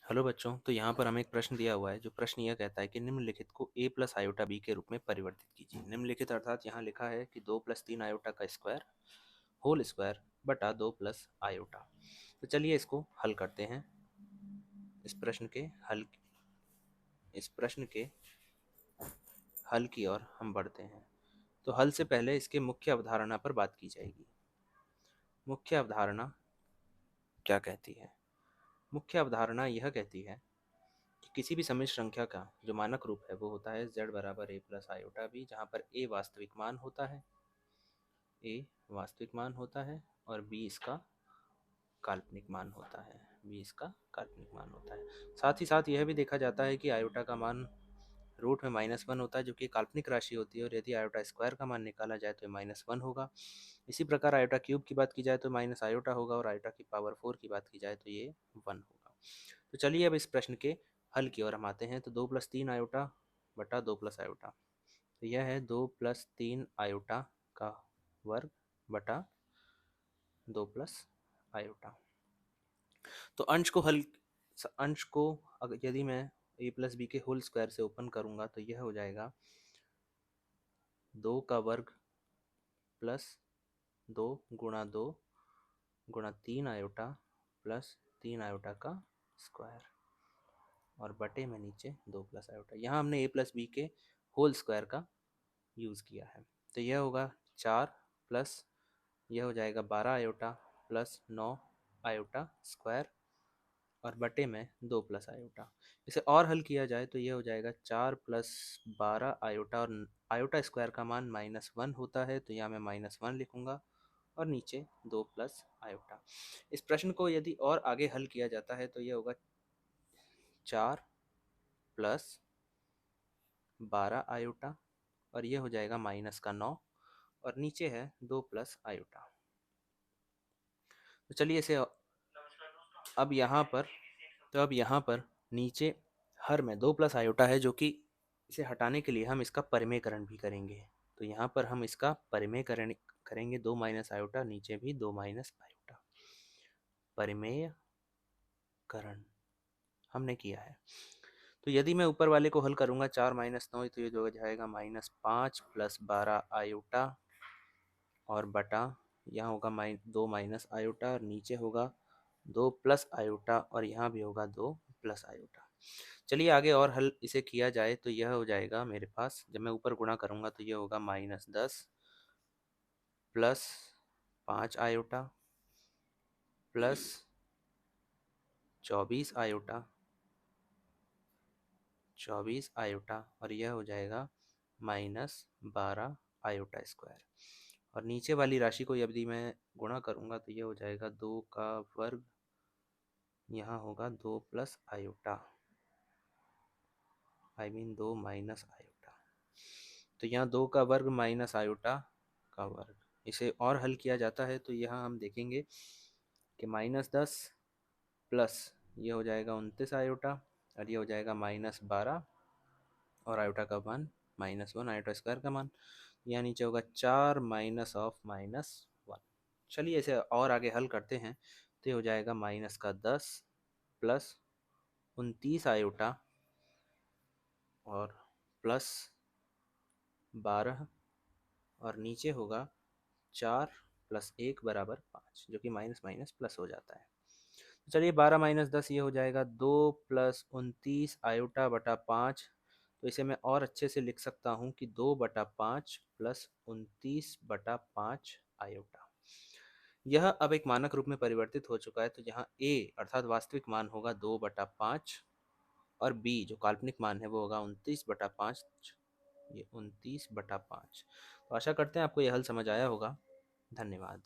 Hello बच्चों, तो यहाँ पर हमें एक प्रश्न दिया हुआ है। जो प्रश्न यह कहता है कि निम्नलिखित को a प्लस आयोटा बी के रूप में परिवर्तित कीजिए। निम्नलिखित अर्थात यहाँ लिखा है कि 2 प्लस 3 आयोटा का स्क्वायर होल स्क्वायर बटा 2 प्लस आयोटा। तो चलिए इसको हल करते हैं। इस प्रश्न के हल की ओर हम बढ़ते हैं। तो हल से पहले इसके मुख्य अवधारणा पर बात की जाएगी। मुख्य अवधारणा क्या कहती है? मुख्य अवधारणा यह कहती है कि किसी भी समिश्र संख्या का जो मानक रूप है वो होता है z बराबर a प्लस आयोटा बी, जहाँ पर a वास्तविक मान होता है, a वास्तविक मान होता है और b इसका काल्पनिक मान होता है। b इसका काल्पनिक मान होता है। साथ ही साथ यह भी देखा जाता है कि आयोटा का मान रूट में -1 होता है, जो कि काल्पनिक राशि होती है, और यदि आयोटा स्क्वायर का मान निकाला जाए तो -1 होगा। इसी प्रकार आयोटा क्यूब की बात की जाए तो माइनस आयोटा होगा, और आयोटा की पावर 4 की बात की जाए तो ये 1 होगा। तो चलिए अब इस प्रश्न के हल की ओर हम आते हैं। तो 2 प्लस 3 आयोटा बटा 2 प्लस आयोटा, तो यह है 2 प्लस 3 आयोटा का वर्ग बटा 2 प्लस आयोटा। तो अंश को अगर यदि मैं a प्लस बी के होल स्क्वायर से ओपन करूंगा तो यह हो जाएगा 2 का वर्ग प्लस 2 गुणा 2 गुणा 3 आयोटा प्लस 3 आयोटा का स्क्वायर, और बटे में नीचे 2 प्लस आयोटा। यहाँ हमने a प्लस बी के होल स्क्वायर का यूज़ किया है। तो यह होगा 4 प्लस यह हो जाएगा 12 आयोटा प्लस 9 आयोटा स्क्वायर, और बटे में 2 प्लस आयोटा। इसे और हल किया जाए तो यह हो जाएगा 4 प्लस 12 आयोटा, और आयोटा स्क्वायर का मान -1 होता है, तो यहाँ मैं -1 लिखूंगा, और नीचे 2 प्लस आयोटा। इस प्रश्न को यदि और आगे हल किया जाता है तो यह होगा 4 प्लस 12 आयोटा, और ये हो जाएगा -9, और नीचे है 2 प्लस आयोटा। तो चलिए इसे अब यहाँ पर नीचे हर में 2 प्लस आयोटा है, जो कि इसे हटाने के लिए हम इसका परिमेयकरण भी करेंगे। तो यहाँ पर हम इसका परिमेयकरण करेंगे, 2 माइनस आयोटा, नीचे भी 2 माइनस आयोटा। परिमेयकरण हमने किया है। तो यदि मैं ऊपर वाले को हल करूँगा 4 माइनस 9, तो ये जो हो जाएगा -5 प्लस 12 आयोटा, और बटा यहाँ होगा 2 माइनस आयोटा, और नीचे होगा 2 प्लस आयोटा, और यहाँ भी होगा 2 प्लस आयोटा। चलिए आगे और हल इसे किया जाए तो यह हो जाएगा मेरे पास, जब मैं ऊपर गुणा करूँगा तो यह होगा -10 प्लस 5 आयोटा प्लस 24 आयोटा, और यह हो जाएगा -12 आयोटा स्क्वायर। और नीचे वाली राशि को यदि मैं गुणा करूँगा तो यह हो जाएगा 2 का वर्ग, यहाँ होगा 2 प्लस आयोटा, 2 माइनस आयोटा। तो यहाँ 2 का वर्ग माइनस आयोटा का वर्ग। इसे और हल किया जाता है तो यहाँ हम देखेंगे कि -10 प्लस ये हो जाएगा 29 आयोटा, और ये हो जाएगा -12, और आयोटा का मान -1, आयोटा स्क्वायर का मान। यहाँ नीचे होगा 4 माइनस ऑफ -1। चलिए इसे और आगे हल करते हैं। तो ये हो जाएगा -10 प्लस 29 आयोटा और प्लस 12, और नीचे होगा 4 प्लस 1 बराबर 5, जो कि माइनस माइनस प्लस हो जाता है। तो चलिए 12 माइनस 10 ये हो जाएगा 2 प्लस 29 आयोटा बटा 5। तो इसे मैं और अच्छे से लिख सकता हूँ कि 2 बटा 5 प्लस 29 बटा 5 आयोटा। यह अब एक मानक रूप में परिवर्तित हो चुका है। तो यहाँ a अर्थात वास्तविक मान होगा 2 बटा 5, और b जो काल्पनिक मान है वो होगा 29/5। ये 29/5। तो आशा करते हैं आपको यह हल समझ आया होगा। धन्यवाद।